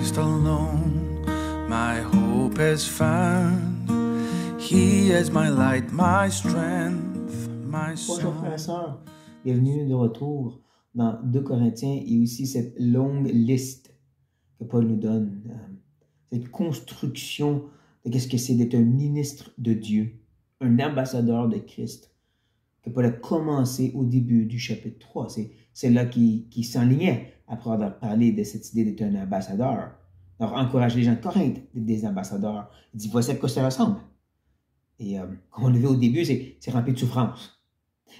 Christ alone my hope is found. He is my light, my strength, my Bonjour frères et song. sœurs, bienvenue de retour dans 2 Corinthiens et aussi cette longue liste que Paul nous donne, cette construction de qu'est-ce que c'est d'être un ministre de Dieu, un ambassadeur de Christ, que Paul a commencé au début du chapitre 3. C'est là qui s'enlignait après avoir parlé de cette idée d'être un ambassadeur. Alors, encourage les gens de Corinthe d'être des ambassadeurs. Il dit, voici à quoi ça ressemble. Et comme on l'a vu au début, c'est rempli de souffrance.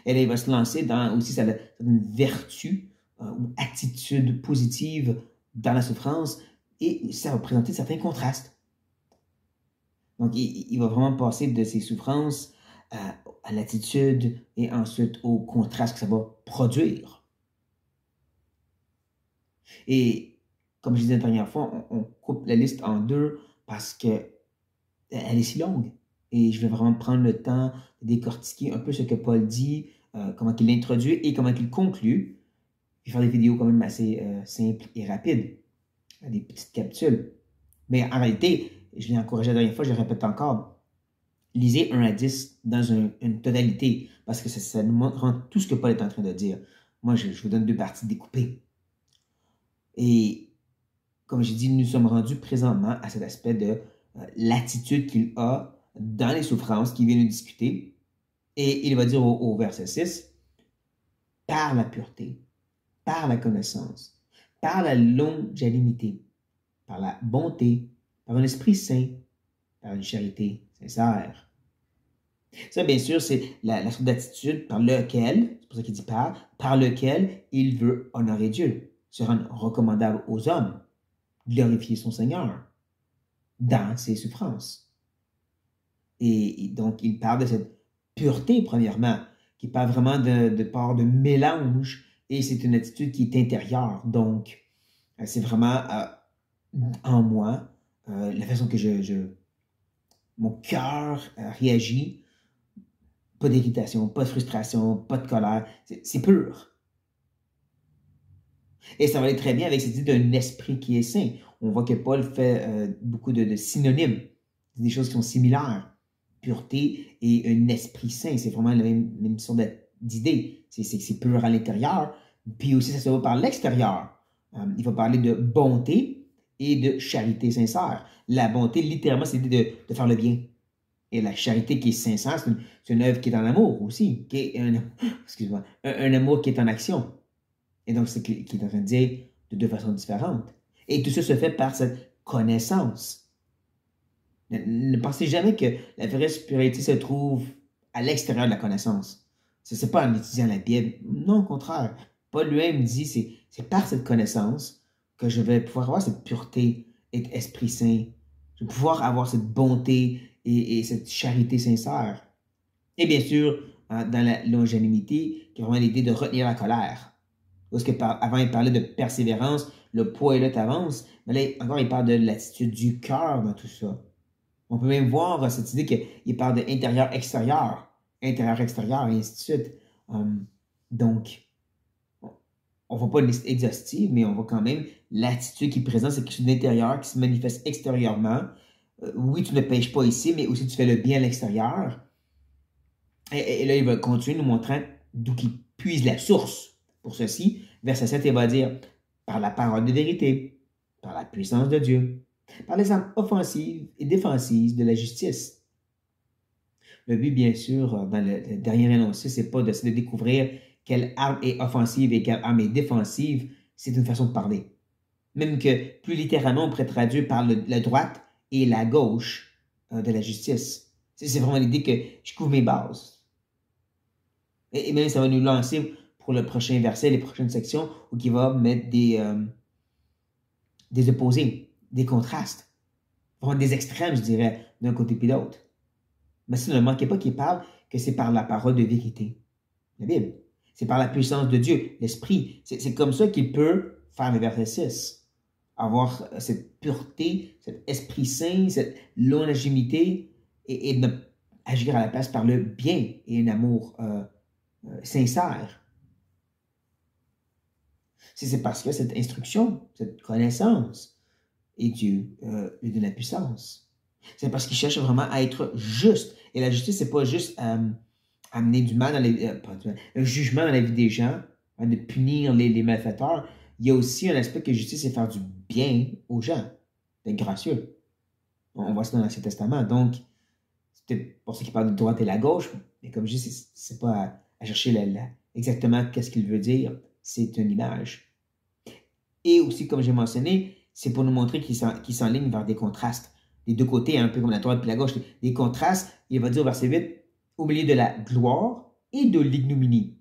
Et là, il va se lancer dans aussi une vertu ou attitude positive dans la souffrance et ça va présenter certains contrastes. Donc, il va vraiment passer de ses souffrances à l'attitude et ensuite au contraste que ça va produire. Et comme je disais la dernière fois, on coupe la liste en deux parce qu'elle est si longue. Et je vais vraiment prendre le temps de décortiquer un peu ce que Paul dit, comment il l'introduit et comment il conclut, puis faire des vidéos quand même assez simples et rapides, des petites capsules. Mais en réalité, je l'ai encouragé la dernière fois, je le répète encore, lisez 1 à 10 dans une totalité, parce que ça nous montre tout ce que Paul est en train de dire. Moi, je vous donne 2 parties découpées. Et comme j'ai dit, nous sommes rendus présentement à cet aspect de l'attitude qu'il a dans les souffrances qu'il vient de discuter. Et il va dire au verset 6, par la pureté, par la connaissance, par la longanimité, par la bonté, par un esprit saint, par une charité sincère. Ça, bien sûr, c'est la sorte d'attitude par lequel, c'est pour ça qu'il dit par lequel il veut honorer Dieu, se rendre recommandable aux hommes, glorifier son Seigneur dans ses souffrances. Et donc, il parle de cette pureté, premièrement, qui parle vraiment de part de mélange, et c'est une attitude qui est intérieure. Donc, c'est vraiment en moi, la façon que mon cœur réagit. Pas d'irritation, pas de frustration, pas de colère. C'est pur. Et ça va aller très bien avec cette idée d'un esprit qui est saint. On voit que Paul fait beaucoup de synonymes, des choses qui sont similaires. Pureté et un esprit saint, c'est vraiment la même sorte d'idée. C'est pur à l'intérieur, puis aussi ça se voit par l'extérieur. Il va parler de bonté et de charité sincère. La bonté, littéralement, c'est l'idée de faire le bien. Et la charité qui est sincère, c'est une œuvre qui est en amour aussi, qui est un amour qui est en action. Et donc, c'est qu'il est en train de dire de 2 façons différentes. Et tout ça se fait par cette connaissance. Ne pensez jamais que la vraie spiritualité se trouve à l'extérieur de la connaissance. Ce n'est pas en étudiant la Bible. Non, au contraire. Paul lui-même dit, c'est par cette connaissance que je vais pouvoir avoir cette pureté et cet esprit saint. Je vais pouvoir avoir cette bonté et cette charité sincère. Et bien sûr, dans la longanimité, qui est vraiment l'idée de retenir la colère. Parce que avant, il parlait de persévérance, le poids et là, t'avances. Mais là, encore, il parle de l'attitude du cœur dans tout ça. On peut même voir cette idée qu'il parle de intérieur-extérieur, intérieur-extérieur, et ainsi de suite. Donc, on ne voit pas une liste exhaustive, mais on voit quand même l'attitude qui est présente, c'est quelque chose d'intérieur qui se manifeste extérieurement. Oui, tu ne pêches pas ici, mais aussi tu fais le bien à l'extérieur. Et là, il va continuer nous montrant d'où il puise la source pour ceci. Verset 7, il va dire, par la parole de vérité, par la puissance de Dieu, par les armes offensives et défensives de la justice. Le but, bien sûr, dans le dernier énoncé, c'est pas de découvrir quelle arme est offensive et quelle arme est défensive. C'est une façon de parler. Même que, plus littéralement, on pourrait traduire par la droite et la gauche de la justice. C'est vraiment l'idée que je couvre mes bases. Et même, ça va nous lancer pour le prochain verset, les prochaines sections, où il va mettre des opposés, des contrastes, vraiment des extrêmes, je dirais, d'un côté puis l'autre. Mais si ne manquez pas qu'il parle que c'est par la parole de vérité, la Bible. C'est par la puissance de Dieu, l'Esprit. C'est comme ça qu'il peut faire le verset 6. Avoir cette pureté, cet esprit saint, cette longanimité et agir à la place par le bien et un amour sincère. C'est parce que cette instruction, cette connaissance, et Dieu lui donne la puissance. C'est parce qu'il cherche vraiment à être juste. Et la justice, c'est pas juste amener du mal dans un jugement dans la vie des gens, hein, de punir les malfaiteurs. Il y a aussi un aspect que justice, c'est faire du bien aux gens, d'être gracieux. On voit ça dans l'Ancien Testament. Donc, c'est peut-être pour ceux qui parlent de droite et la gauche, mais comme je dis, c'est pas à chercher exactement qu'est-ce qu'il veut dire. C'est une image. Et aussi, comme j'ai mentionné, c'est pour nous montrer qu'il s'enligne vers des contrastes. Les deux côtés, un peu comme la droite et la gauche, des contrastes. Il va dire au verset 8, au milieu de la gloire et de l'ignominie,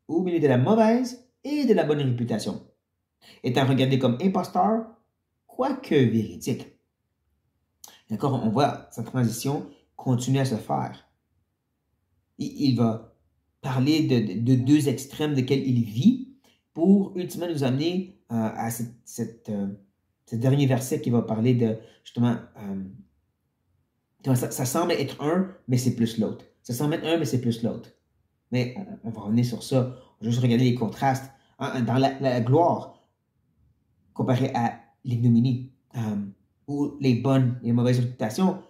au milieu de la mauvaise et de la bonne réputation, étant regardé comme imposteur, quoique véridique. D'accord? On voit sa transition continuer à se faire. Il va parler de deux extrêmes desquels il vit pour ultimement nous amener à ce dernier verset qui va parler de, justement, ça semble être un, mais c'est plus l'autre. Ça semble être un, mais c'est plus l'autre. Mais on va revenir sur ça. On va juste regarder les contrastes. Dans la gloire, comparée à l'ignominie, ou les bonnes et les mauvaises réputations,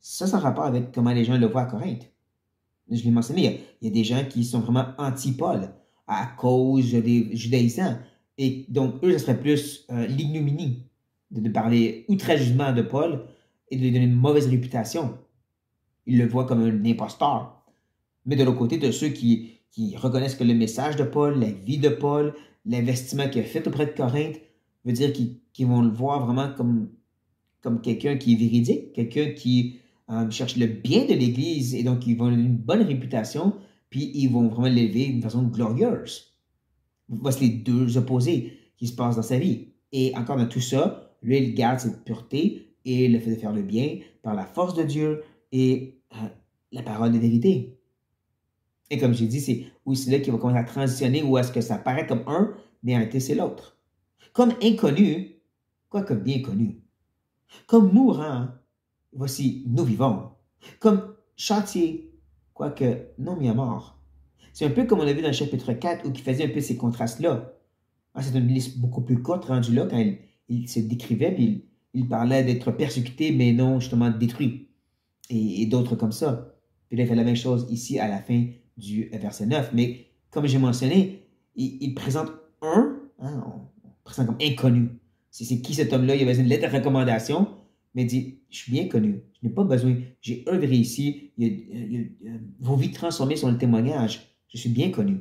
ça a rapport avec comment les gens le voient à Corinthe. Je l'ai mentionné, il y a des gens qui sont vraiment anti-Paul à cause des judaïsants. Et donc, eux, ce serait plus l'ignominie de parler outrageusement de Paul et de lui donner une mauvaise réputation. Ils le voient comme un imposteur. Mais de l'autre côté, de ceux qui reconnaissent que le message de Paul, la vie de Paul, l'investissement qu'il a fait auprès de Corinthe, veut dire qu'ils vont le voir vraiment comme quelqu'un qui est véridique, quelqu'un qui cherche le bien de l'Église et donc ils vont donner une bonne réputation, puis ils vont vraiment l'élever d'une façon glorieuse. Voici les deux opposés qui se passent dans sa vie. Et encore dans tout ça, lui, il garde cette pureté et le fait de faire le bien par la force de Dieu et la parole de vérité. Et comme j'ai dit, c'est aussi là qu'il va commencer à transitionner où est-ce que ça paraît comme un, mais en réalité, c'est l'autre. Comme inconnu, quoique bien connu. Comme mourant, voici, nous vivons. Comme chantier, quoique non mis à mort. C'est un peu comme on a vu dans le chapitre 4 où il faisait un peu ces contrastes-là. C'est une liste beaucoup plus courte rendue là quand il se décrivait, puis il parlait d'être persécuté, mais non justement détruit. Et d'autres comme ça. Puis là, il fait la même chose ici à la fin du verset 9. Mais comme j'ai mentionné, il présente on présente comme inconnu. C'est qui cet homme-là? Il a besoin d'une lettre de recommandation, mais il dit, je suis bien connu. Je n'ai pas besoin. J'ai œuvré ici. Vos vies transformées sont le témoignage. Je suis bien connu.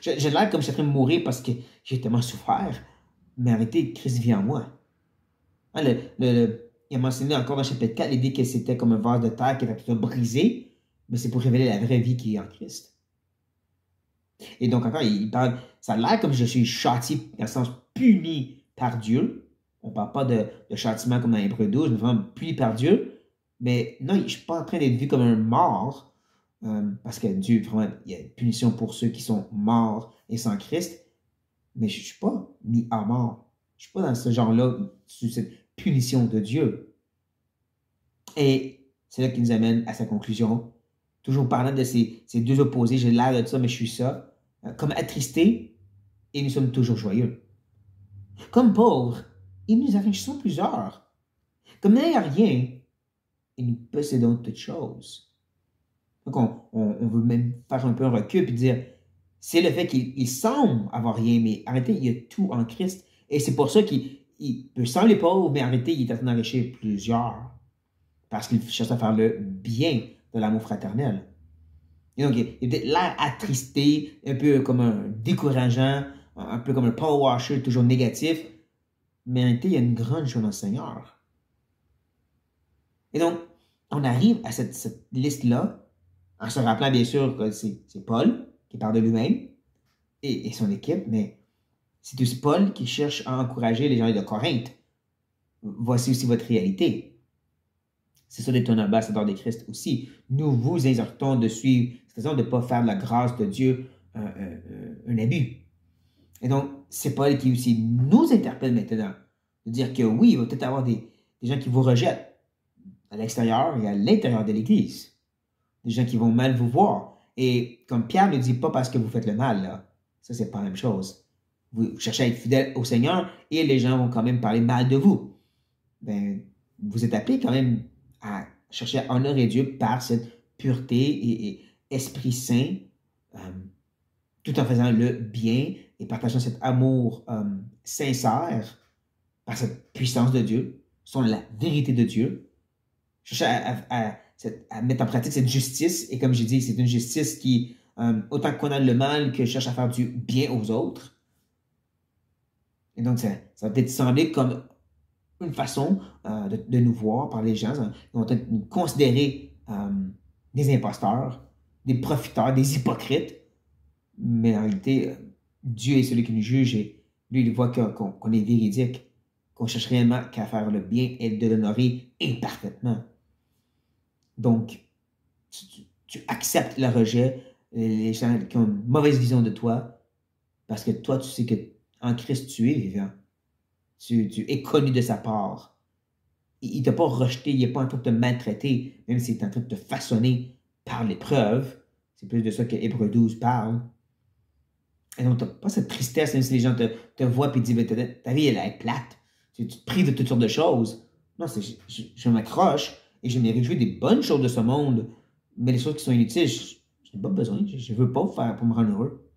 J'ai l'air comme si j'étais en train de mourir parce que j'ai tellement souffert. Mais en réalité, Christ vit en moi. Il a mentionné encore dans le chapitre 4 l'idée que c'était comme un vase de terre qui était tout brisé, mais c'est pour révéler la vraie vie qui est en Christ. Et donc encore, il parle, ça a l'air comme je suis châtié, dans le sens puni par Dieu. On ne parle pas de châtiment comme dans Hébreux 12, mais vraiment puni par Dieu. Mais non, je ne suis pas en train d'être vu comme un mort, parce que Dieu, vraiment, il y a une punition pour ceux qui sont morts et sans Christ. Mais je ne suis pas mis à mort. Je ne suis pas dans ce genre-là, sous cette punition de Dieu. Et c'est là qu'il nous amène à sa conclusion. Toujours parlant de ces deux opposés, j'ai l'air de ça, mais je suis ça. Comme attristés, et nous sommes toujours joyeux. Comme pauvres, et nous enrichissons plusieurs. Comme n'ayant rien, et nous possédons toutes choses. Donc, on veut même faire un peu un recul et dire, c'est le fait qu'il semble avoir rien, mais arrêtez, il y a tout en Christ. Et c'est pour ça qu'il peut sembler pauvre, mais arrêtez, il est en train d'enrichir plusieurs. Parce qu'il cherche à faire le bien de l'amour fraternel. Et donc, il a peut-être l'air attristé, un peu comme un décourageant, un peu comme un power washer, toujours négatif. Mais en réalité, il y a une grande joie dans le Seigneur. Et donc, on arrive à cette liste-là, en se rappelant bien sûr que c'est Paul qui parle de lui-même et son équipe, mais c'est aussi Paul qui cherche à encourager les gens de Corinthe. Voici aussi votre réalité. C'est ça d'être un ambassadeur de Christ aussi. Nous vous exhortons de suivre, c'est-à-dire de ne pas faire de la grâce de Dieu un abus. Et donc, c'est Paul qui aussi nous interpelle maintenant, de dire que oui, il va peut-être avoir des gens qui vous rejettent à l'extérieur et à l'intérieur de l'Église. Des gens qui vont mal vous voir. Et comme Pierre ne dit pas parce que vous faites le mal, là, ça, c'est pas la même chose. Vous cherchez à être fidèle au Seigneur et les gens vont quand même parler mal de vous. ben, vous êtes appelés quand même à chercher à honorer Dieu par cette pureté et Esprit Saint, tout en faisant le bien et partageant cet amour sincère par cette puissance de Dieu, selon la vérité de Dieu. Chercher à mettre en pratique cette justice, et comme j'ai dit, c'est une justice qui, autant condamne le mal que cherche à faire du bien aux autres. Et donc, ça va peut-être sembler comme une façon de nous voir par les gens. Ils vont peut-être nous considérer des imposteurs, des profiteurs, des hypocrites. Mais en réalité, Dieu est celui qui nous juge et lui, il voit qu'on est véridique, qu'on cherche réellement qu'à faire le bien et de l'honorer imparfaitement. Donc, tu acceptes le rejet, les gens qui ont une mauvaise vision de toi, parce que toi, tu sais qu'en Christ, tu es vivant. Tu es connu de sa part. Il ne t'a pas rejeté, il n'est pas en train de te maltraiter, même s'il est en train de te façonner par l'épreuve. C'est plus de ça que Hébreux 12 parle. Et donc, tu n'as pas cette tristesse, même si les gens te voient et te disent ta vie, elle est plate. Tu te prives de toutes sortes de choses. Non, je m'accroche et je me réjouis des bonnes choses de ce monde, mais les choses qui sont inutiles, je n'ai pas besoin. Je ne veux pas faire pour me rendre heureux.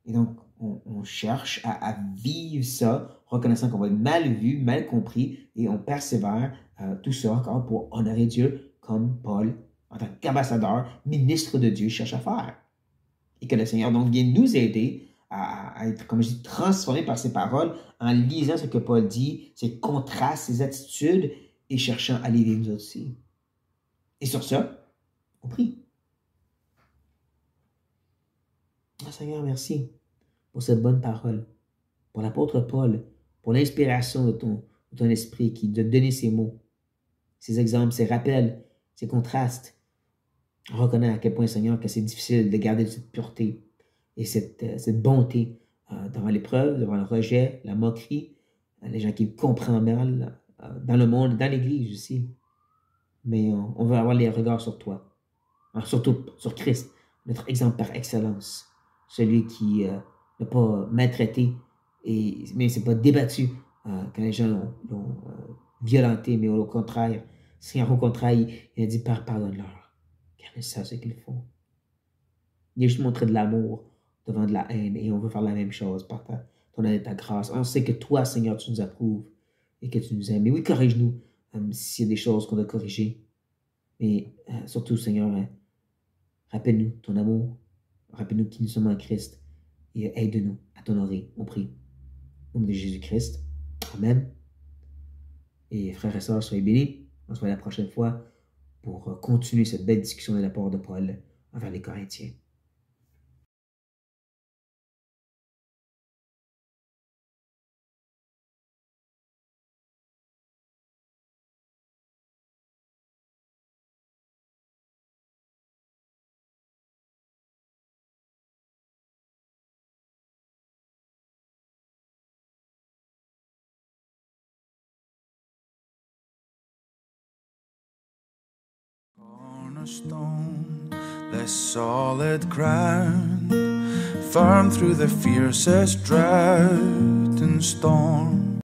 Et donc, on cherche à vivre ça, reconnaissant qu'on va être mal vu, mal compris, et on persévère tout ça encore pour honorer Dieu comme Paul, en tant qu'ambassadeur, ministre de Dieu, cherche à faire. Et que le Seigneur donc vienne nous aider à être, comme je dis, transformés par ses paroles en lisant ce que Paul dit, ses contrastes, ses attitudes, et cherchant à les vivre nous aussi. Et sur ça, on prie. Ah, Seigneur, merci pour cette bonne parole, pour l'apôtre Paul, pour l'inspiration de ton esprit qui t'a donné ces mots, ces exemples, ces rappels, ces contrastes. On reconnaît à quel point, Seigneur, que c'est difficile de garder cette pureté et cette bonté devant l'épreuve, devant le rejet, la moquerie, les gens qui comprennent mal dans le monde, dans l'Église aussi. Mais on veut avoir les regards sur toi, surtout sur Christ, notre exemple par excellence, celui qui n'a pas maltraité, mais c'est pas débattu quand les gens l'ont violenté, mais au contraire, Seigneur, au contraire, il a dit pardonne-leur, car ils savent ce qu'ils font. Il a juste montré de l'amour devant de la haine, et on veut faire la même chose par ton aide et ta grâce. On sait que toi, Seigneur, tu nous approuves et que tu nous aimes. Mais oui, corrige-nous s'il y a des choses qu'on doit corriger. Mais surtout, Seigneur, rappelle-nous ton amour, rappelle-nous qui nous sommes en Christ et aide-nous à t'honorer, on prie. Au nom de Jésus-Christ. Amen. Et frères et sœurs, soyez bénis. On se voit la prochaine fois pour continuer cette belle discussion de la part de Paul envers les Corinthiens. Cornerstone, the solid ground, firm through the fiercest drought and storm.